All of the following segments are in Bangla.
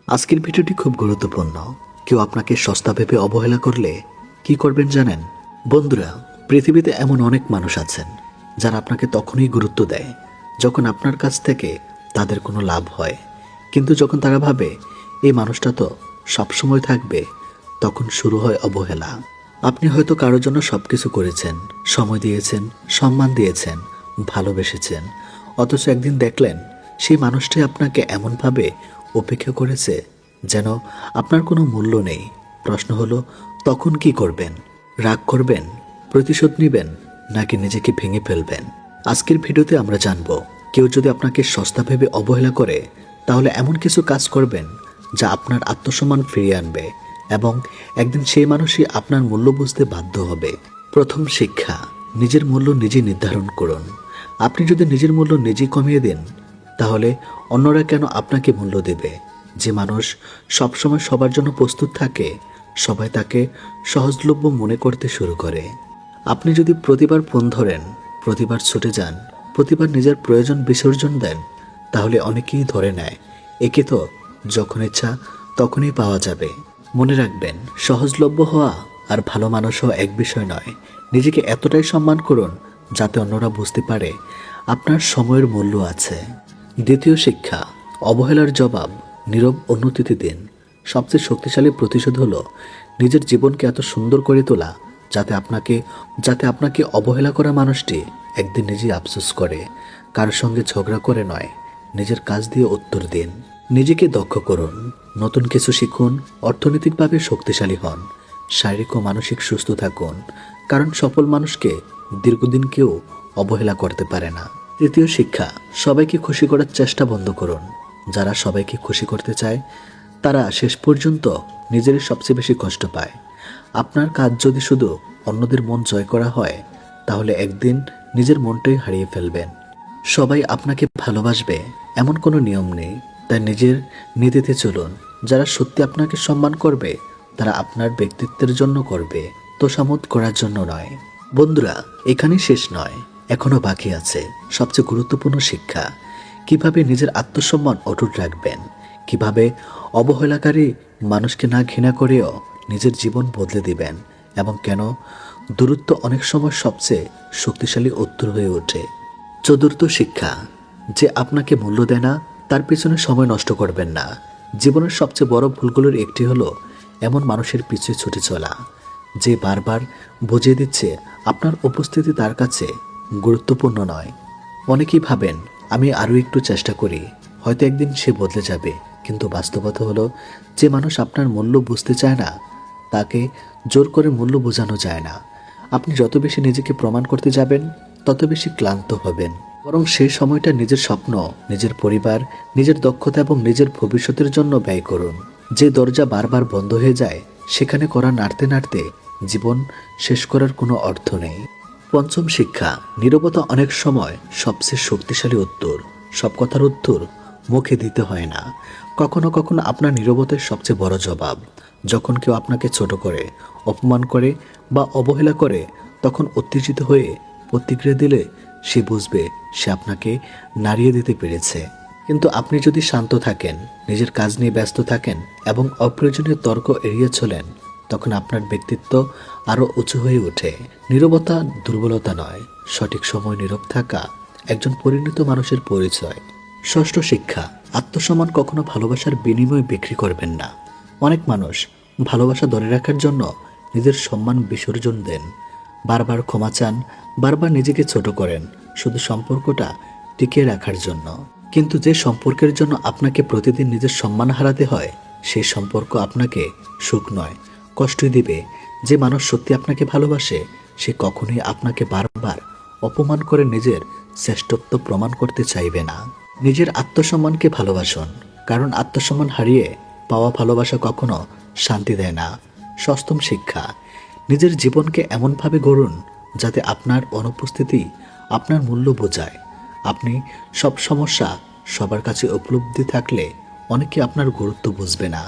আজকের ভিডিওটি খুব গুরুত্বপূর্ণ। কেউ আপনাকে সস্তা ভেবে অবহেলা করলে কি করবেন জানেন? বন্ধুরা, পৃথিবীতে এমন অনেক মানুষ আছেন যারা আপনাকে তখনই গুরুত্ব দেয় যখন আপনার কাছ থেকে তাদের কোনো লাভ হয়, কিন্তু যখন তারা ভাবে এই মানুষটা তো সবসময় থাকবে, তখন শুরু হয় অবহেলা। আপনি হয়তো কারোর জন্য সব কিছু করেছেন, সময় দিয়েছেন, সম্মান দিয়েছেন, ভালোবেসেছেন, অথচ একদিন দেখলেন সেই মানুষটি আপনাকে এমনভাবে উপেক্ষা করেছে যেন আপনার কোনো মূল্য নেই। প্রশ্ন হলো, তখন কি করবেন? রাগ করবেন, প্রতিশোধ নেবেন, নাকি নিজেকে ভেঙে ফেলবেন? আজকের ভিডিওতে আমরা জানব, কেউ যদি আপনাকে সস্তা ভেবে অবহেলা করে তাহলে এমন কিছু কাজ করবেন যা আপনার আত্মসম্মান ফিরিয়ে আনবে এবং একদিন সেই মানুষই আপনার মূল্য বুঝতে বাধ্য হবে। প্রথম শিক্ষা, নিজের মূল্য নিজে নির্ধারণ করুন। আপনি যদি নিজের মূল্য নিজেই কমিয়ে দেন, তাহলে অন্যরা কেন আপনাকে মূল্য দেবে? যে মানুষ সবসময় সবার জন্য প্রস্তুত থাকে, সবাই তাকে সহজলভ্য মনে করতে শুরু করে। আপনি যদি প্রতিবার ফোন ধরেন, প্রতিবার ছুটে যান, প্রতিবার নিজের প্রয়োজন বিসর্জন দেন, তাহলে অনেকেই ধরে নেয় একে তো যখন ইচ্ছা তখনই পাওয়া যাবে। মনে রাখবেন, সহজলভ্য হওয়া আর ভালো মানুষ হওয়া এক বিষয় নয়। নিজেকে এতটাই সম্মান করুন যাতে অন্যরা বুঝতে পারে আপনার সময়ের মূল্য আছে। দ্বিতীয় শিক্ষা, অবহেলার জবাব নীরব উন্নতিতে দিন। সবচেয়ে শক্তিশালী প্রতিশোধ হলো নিজের জীবনকে এত সুন্দর করে তোলা যাতে আপনাকে অবহেলা করা মানুষটি একদিন নিজেই আফসোস করে। কারোর সঙ্গে ঝগড়া করে নয়, নিজের কাজ দিয়ে উত্তর দিন। নিজেকে দক্ষ করুন, নতুন কিছু শিখুন, অর্থনৈতিকভাবে শক্তিশালী হন, শারীরিক ও মানসিক সুস্থ থাকুন, কারণ সফল মানুষকে দীর্ঘদিন কেউ অবহেলা করতে পারে না। তৃতীয় শিক্ষা, সবাইকে খুশি করার চেষ্টা বন্ধ করুন। যারা সবাইকে খুশি করতে চায় তারা শেষ পর্যন্ত নিজেরই সবচেয়ে বেশি কষ্ট পায়। আপনার কাজ যদি শুধু অন্যদের মন জয় করা হয়, তাহলে একদিন নিজের মনটাই হারিয়ে ফেলবেন। সবাই আপনাকে ভালোবাসবে এমন কোনো নিয়ম নেই, তাই নিজের নীতিতে চলুন। যারা সত্যি আপনাকে সম্মান করবে তারা আপনার ব্যক্তিত্বের জন্য করবে, তোষামোদ করার জন্য নয়। বন্ধুরা, এখানেই শেষ নয়, এখনো বাকি আছে সবচেয়ে গুরুত্বপূর্ণ শিক্ষা। কিভাবে নিজের আত্মসম্মান অটুট রাখবেন, কিভাবে অবহেলাকারী মানুষকে না ঘৃণা করেও নিজের জীবন বদলে দিবেন, এবং কেন দূরত্ব অনেক সময় সবচেয়ে শক্তিশালী উত্তর হয়ে ওঠে। চতুর্থ শিক্ষা, যে আপনাকে মূল্য দেয় না তার পিছনে সময় নষ্ট করবেন না। জীবনের সবচেয়ে বড় ভুলগুলোর একটি হলো এমন মানুষের পিছু ছুটে চলা যে বারবার বুঝিয়ে দিচ্ছে আপনার উপস্থিতি তার কাছে গুরুত্বপূর্ণ নয়। অনেকেই ভাবেন, আমি আরও একটু চেষ্টা করি, হয়তো একদিন সে বদলে যাবে, কিন্তু বাস্তবতা হলো যে মানুষ আপনার মূল্য বুঝতে চায় না তাকে জোর করে মূল্য বোঝানো যায় না। আপনি যত বেশি নিজেকে প্রমাণ করতে যাবেন তত বেশি ক্লান্ত হবেন, বরং সেই সময়টা নিজের স্বপ্ন, নিজের পরিবার, নিজের দক্ষতা এবং নিজের ভবিষ্যতের জন্য ব্যয় করুন। যে দরজা বারবার বন্ধ হয়ে যায় সেখানে কড়া নাড়তে নাড়তে জীবন শেষ করার কোনো অর্থ নেই। পঞ্চম শিক্ষা, নীরবতা অনেক সময় সবচেয়ে শক্তিশালী উত্তর। সব কথার উত্তর মুখে দিতে হয় না, কখনো কখনো আপনার নীরবতাই সবচেয়ে বড় জবাব। যখন কেউ আপনাকে ছোট করে, অপমান করে বা অবহেলা করে, তখন উত্তেজিত হয়ে প্রতিক্রিয়া দিলে সে বুঝবে সে আপনাকে নাড়িয়ে দিতে পেরেছে। কিন্তু আপনি যদি শান্ত থাকেন, নিজের কাজ নিয়ে ব্যস্ত থাকেন এবং অপ্রয়োজনীয় তর্ক এড়িয়ে চলেন, তখন আপনার ব্যক্তিত্ব আরও উঁচু হয়ে ওঠে। নীরবতা দুর্বলতা নয়, সঠিক সময় নীরব থাকা একজন পরিণত মানুষের পরিচয়। ষষ্ঠ শিক্ষা, আত্মসম্মান কখনো ভালোবাসার বিনিময়ে বিক্রি করবেন না। অনেক মানুষ ভালোবাসা ধরে রাখার জন্য নিজের সম্মান বিসর্জন দেন, বারবার ক্ষমা চান, বারবার নিজেকে ছোট করেন, শুধু সম্পর্কটা টিকিয়ে রাখার জন্য। কিন্তু যে সম্পর্কের জন্য আপনাকে প্রতিদিন নিজের সম্মান হারাতে হয়, সেই সম্পর্ক আপনাকে সুখ নয়, কষ্টই দিবে। যে মানুষ সত্যি আপনাকে ভালোবাসে সে কখনোই আপনাকে বারবার অপমান করে নিজের শ্রেষ্ঠত্ব প্রমাণ করতে চাইবে না। নিজের আত্মসম্মানকে ভালোবাসুন, কারণ আত্মসম্মান হারিয়ে পাওয়া ভালোবাসা কখনো শান্তি দেয় না। সপ্তম শিক্ষা, নিজের জীবনকে এমনভাবে গড়ুন যাতে আপনার অনুপস্থিতি আপনার মূল্য বোঝায়। আপনি সব সমস্যা সবার কাছে উপলব্ধি থাকলে অনেকে আপনার গুরুত্ব বুঝবে না,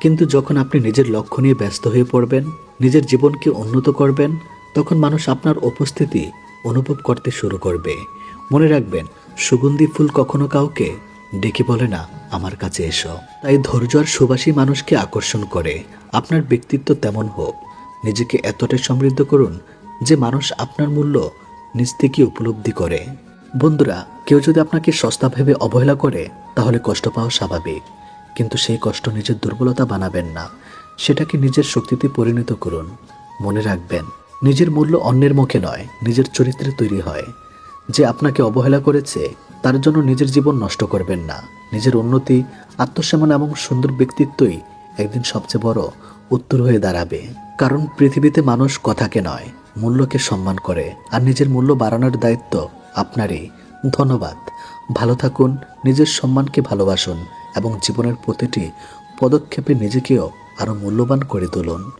কিন্তু যখন আপনি নিজের লক্ষ্য নিয়ে ব্যস্ত হয়ে পড়বেন, নিজের জীবনকে উন্নত করবেন, তখন মানুষ আপনার উপস্থিতি অনুভব করতে শুরু করবে। মনে রাখবেন, সুগন্ধি ফুল কখনো কাউকে ডেকে বলে না আমার কাছে এসো। তাই ধৈর্য আর সুবাসী মানুষকে আকর্ষণ করে। আপনার ব্যক্তিত্ব তেমন হোক, নিজেকে এতটাই সমৃদ্ধ করুন যে মানুষ আপনার মূল্য নিজ থেকে উপলব্ধি করে। বন্ধুরা, কেউ যদি আপনাকে সস্তা ভেবে অবহেলা করে তাহলে কষ্ট পাওয়া স্বাভাবিক, কিন্তু সেই কষ্ট নিজের দুর্বলতা বানাবেন না, সেটাকে নিজের শক্তিতে পরিণত করুন। মনে রাখবেন, নিজের মূল্য অন্যের মুখে নয়, নিজের চরিত্রে তৈরি হয়। যে আপনাকে অবহেলা করেছে তার জন্য নিজের জীবন নষ্ট করবেন না। নিজের উন্নতি, আত্মসম্মান এবং সুন্দর ব্যক্তিত্বই একদিন সবচেয়ে বড় উত্তর হয়ে দাঁড়াবে। কারণ পৃথিবীতে মানুষ কথাকে নয়, মূল্যকে সম্মান করে, আর নিজের মূল্য বাড়ানোর দায়িত্ব আপনারই। ধন্যবাদ। ভালো থাকুন, নিজের সম্মানকে ভালোবাসুন এবং জীবনের প্রতিটি পদক্ষেপে নিজেকেও আরও মূল্যবান করে তুলুন।